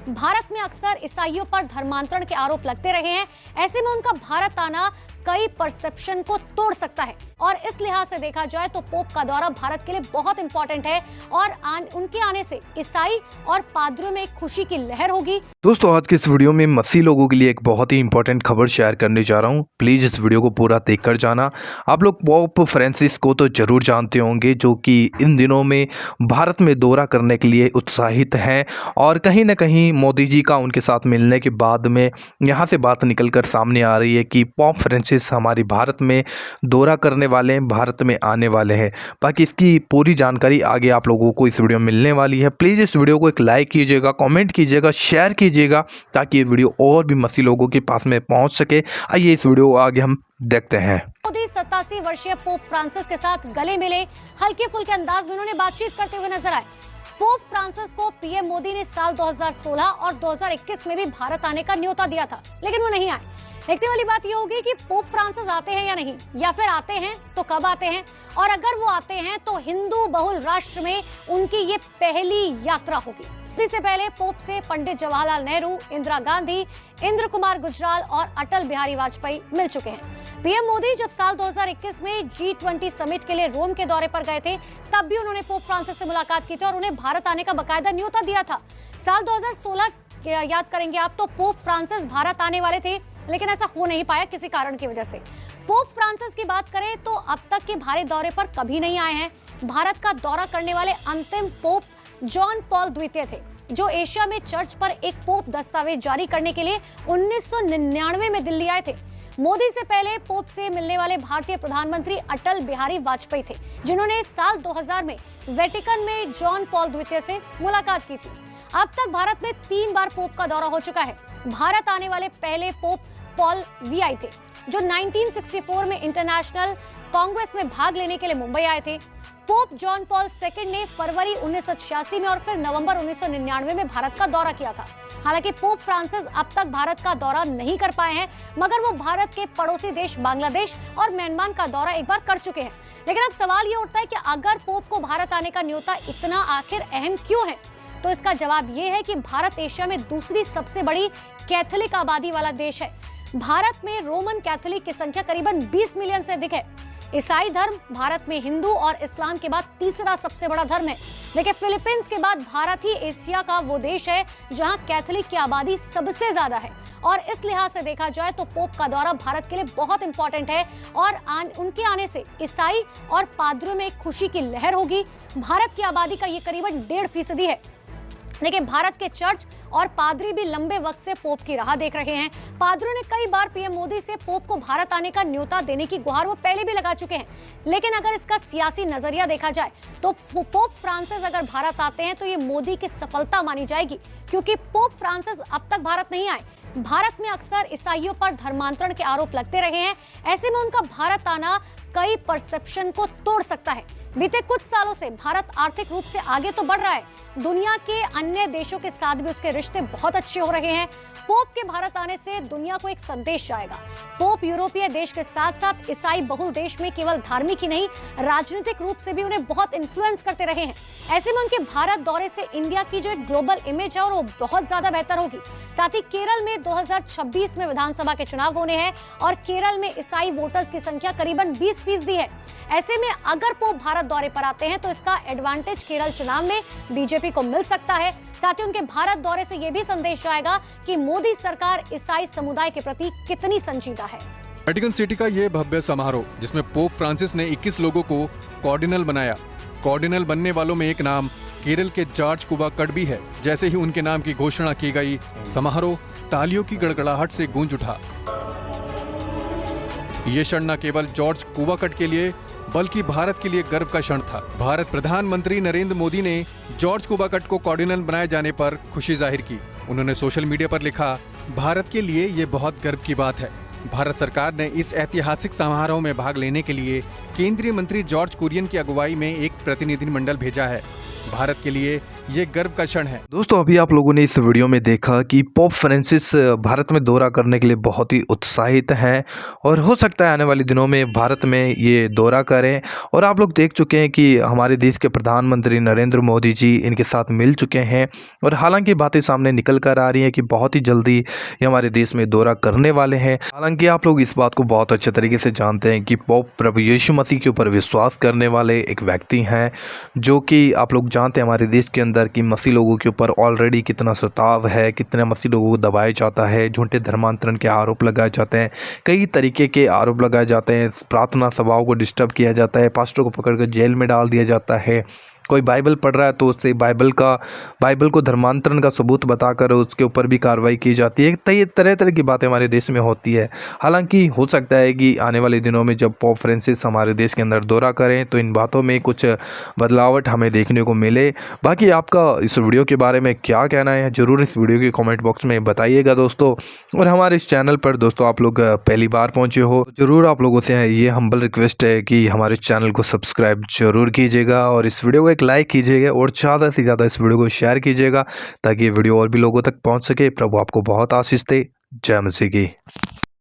भारत में अक्सर ईसाइयों पर धर्मांतरण के आरोप लगते रहे हैं। ऐसे में उनका भारत आना कई परसेप्शन को तोड़ सकता है और इस लिहाज से देखा जाए तो पोप का दौरा भारत के लिए बहुत इंपॉर्टेंट है और उनके आने से ईसाई और पादरियों में एक खुशी की लहर होगी। दोस्तों, आज की इस वीडियो में मसीह लोगों के लिए एक बहुत ही इंपॉर्टेंट खबर शेयर करने जा रहा हूं। प्लीज़ इस वीडियो को पूरा देखकर जाना। आप लोग पोप फ्रांसिस को तो जरूर जानते होंगे, जो कि इन दिनों में भारत में दौरा करने के लिए उत्साहित हैं और कहीं ना कहीं मोदी जी का उनके साथ मिलने के बाद में यहाँ से बात निकल कर सामने आ रही है कि पोप फ्रांसिस हमारी भारत में दौरा करने वाले हैं, भारत में आने वाले हैं। बाकी इसकी पूरी जानकारी आगे आप लोगों को इस वीडियो में मिलने वाली है। प्लीज़ इस वीडियो को एक लाइक कीजिएगा, कमेंट कीजिएगा, शेयर कीजिएगा ताकि ये वीडियो और भी मसीह लोगों के पास में पहुंच सके। आइए इस वीडियो को आगे हम देखते हैं। मोदी 87 वर्षीय पोप फ्रांसिस के साथ गले मिले, हल्के फुल्के अंदाज में उन्होंने बातचीत करते हुए नजर आए। पोप फ्रांसिस को पीएम मोदी ने साल 2016 और 2021 में भी भारत आने का न्योता दिया था, लेकिन वो नहीं आए। देखने वाली बात ये होगी कि पोप फ्रांसिस आते हैं या नहीं, या फिर आते हैं तो कब आते हैं, और अगर वो आते हैं तो हिंदू बहुल राष्ट्र में उनकी ये पहली यात्रा होगी। इससे पहले पोप से पंडित जवाहरलाल नेहरू, इंदिरा गांधी, इंद्र कुमार गुजराल और अटल बिहारी वाजपेयी मिल चुके हैं। पीएम मोदी जब साल 2021 में G20 समिट के लिए रोम के दौरे पर गए थे, तब भी उन्होंने पोप फ्रांसिस से मुलाकात की थी और उन्हें भारत आने का बकायदा न्योता दिया था। साल 2016 याद करेंगे आप, तो पोप फ्रांसिस भारत आने वाले थे, लेकिन ऐसा हो नहीं पाया किसी कारण की वजह से। पोप फ्रांसिस की बात करें तो अब तक के भारत दौरे पर कभी नहीं आए हैं। भारत का दौरा करने वाले अंतिम पोप जॉन पॉल द्वितीय थे, जो एशिया में चर्च पर एक पोप दस्तावेज जारी करने के लिए 1999 में दिल्ली आए थे। मोदी से पहले पोप से मिलने वाले भारतीय प्रधानमंत्री अटल बिहारी वाजपेयी थे, जिन्होंने साल 2000 में वेटिकन में जॉन पॉल द्वितीय से मुलाकात की थी। अब तक भारत में 3 बार पोप का दौरा हो चुका है। भारत आने वाले पहले पोप पॉल वी थे, जो 1964 में इंटरनेशनल कांग्रेस में भाग लेने के लिए मुंबई आए थे। पोप जॉन पॉल सेकंड ने फरवरी 1986 में और फिर नवंबर 1999 में भारत का दौरा किया था। हालांकि पोप फ्रांसिस अब तक भारत का दौरा नहीं कर पाए हैं, मगर वो भारत के पड़ोसी देश बांग्लादेश और म्यांमार का दौरा एक बार कर चुके हैं। लेकिन अब सवाल ये उठता है कि अगर पोप को भारत आने का न्योता इतना आखिर अहम क्यों है, तो इसका जवाब ये है कि भारत एशिया में दूसरी सबसे बड़ी कैथोलिक आबादी वाला देश है। भारत में रोमन कैथोलिक की संख्या करीबन 20 मिलियन से अधिक है। ईसाई धर्म भारत में हिंदू और इस्लाम के बाद तीसरा सबसे बड़ा धर्म है। देखिए, फिलीपींस के बाद भारत ही एशिया का वो देश है जहां कैथोलिक की आबादी सबसे ज्यादा है, और इस लिहाज से देखा जाए तो पोप का दौरा भारत के लिए बहुत इंपॉर्टेंट है और उनके आने से ईसाई और पादरियों में एक खुशी की लहर होगी। भारत की आबादी का ये करीबन 1.5% है। देखिए, भारत के चर्च और पादरी भी लंबे वक्त से पोप की राह देख रहे हैं। पादरियों ने कई बार पीएम मोदी से पोप को भारत आने का न्योता देने की गुहार वो पहले भी लगा चुके हैं। लेकिन अगर इसका सियासी नजरिया देखा जाए तो पोप फ्रांसिस अगर भारत आते हैं तो ये मोदी की सफलता मानी जाएगी, क्योंकि पोप फ्रांसिस अब तक भारत नहीं आए। भारत में अक्सर ईसाइयों पर धर्मांतरण के आरोप लगते रहे हैं। ऐसे में उनका भारत आना कई परसेप्शन को तोड़ सकता है। बीते कुछ सालों से भारत आर्थिक रूप से आगे तो बढ़ रहा है, दुनिया के अन्य देशों के साथ भी उसके रिश्ते बहुत अच्छे हो रहे हैं। पोप के भारत आने से दुनिया को एक संदेश जाएगा। पोप यूरोपीय देश के साथ साथ ईसाई बहुल देश में केवल धार्मिक ही नहीं, राजनीतिक रूप से भी उन्हें बहुत इन्फ्लुएंस करते रहे हैं। ऐसे में उनके भारत दौरे से इंडिया की जो एक ग्लोबल इमेज है और वो बहुत ज्यादा बेहतर होगी। साथ ही केरल में 2026 में विधानसभा के चुनाव होने हैं और केरल में ईसाई वोटर्स की संख्या करीबन 20% है। ऐसे में अगर पोप भारत दौरे पर आते हैं तो इसका एडवांटेज केरल चुनाव में बीजेपी को मिल सकता है। साथ ही उनके भारत दौरे से यह भी संदेश आएगा कि मोदी सरकार ईसाई समुदाय के प्रति कितनी संजीदा है। वेटिकन सिटी का ये भव्य समारोह, जिसमें पोप फ्रांसिस ने 21 लोगों को कार्डिनल बनाया। कार्डिनल बनने वालों में एक नाम केरल के जॉर्ज कुबाकट भी है। जैसे ही उनके नाम की घोषणा की गई, समारोह तालियों की गड़गड़ाहट से गूंज उठा। ये क्षण न केवल जॉर्ज कुबाकट के लिए बल्कि भारत के लिए गर्व का क्षण था। भारत प्रधानमंत्री नरेंद्र मोदी ने जॉर्ज कुबाकट को कार्डिनल बनाए जाने पर खुशी जाहिर की। उन्होंने सोशल मीडिया पर लिखा, भारत के लिए ये बहुत गर्व की बात है। भारत सरकार ने इस ऐतिहासिक समारोह में भाग लेने के लिए केंद्रीय मंत्री जॉर्ज कुरियन की अगुवाई में एक प्रतिनिधिमंडल भेजा है। भारत के लिए ये गर्व का क्षण है। दोस्तों अभी आप लोगों ने इस वीडियो में देखा कि पोप फ्रांसिस भारत में दौरा करने के लिए बहुत ही उत्साहित हैं और हो सकता है आने वाले दिनों में भारत में ये दौरा करें। और आप लोग देख चुके हैं कि हमारे देश के प्रधानमंत्री नरेंद्र मोदी जी इनके साथ मिल चुके हैं और हालांकि बातें सामने निकल कर आ रही हैं कि बहुत ही जल्दी ये हमारे देश में दौरा करने वाले हैं। हालांकि आप लोग इस बात को बहुत अच्छे तरीके से जानते हैं कि पोप प्रभु यीशु मसीह के ऊपर विश्वास करने वाले एक व्यक्ति हैं, जो कि आप लोग जानते हैं हमारे देश के अंदर कि मसीह लोगों के ऊपर ऑलरेडी कितना सताव है, कितने मसीह लोगों को दबाया जाता है, झूठे धर्मांतरण के आरोप लगाए जाते हैं, कई तरीके के आरोप लगाए जाते हैं, प्रार्थना सभाओं को डिस्टर्ब किया जाता है, पास्टर को पकड़कर जेल में डाल दिया जाता है। कोई बाइबल पढ़ रहा है तो उससे बाइबल को धर्मांतरण का सबूत बताकर उसके ऊपर भी कार्रवाई की जाती है। तो ये तरह तरह की बातें हमारे देश में होती है। हालांकि हो सकता है कि आने वाले दिनों में जब पोप फ्रांसिस हमारे देश के अंदर दौरा करें तो इन बातों में कुछ बदलावट हमें देखने को मिले। बाकी आपका इस वीडियो के बारे में क्या कहना है ज़रूर इस वीडियो के कॉमेंट बॉक्स में बताइएगा दोस्तों। और हमारे इस चैनल पर दोस्तों आप लोग पहली बार पहुँचे हो ज़रूर आप लोगों से ये हम्बल रिक्वेस्ट है कि हमारे चैनल को सब्सक्राइब जरूर कीजिएगा और इस वीडियो को लाइक कीजिएगा और ज़्यादा से ज़्यादा इस वीडियो को शेयर कीजिएगा ताकि ये वीडियो और भी लोगों तक पहुंच सके। प्रभु आपको बहुत आशीष दे। जय मसीह की।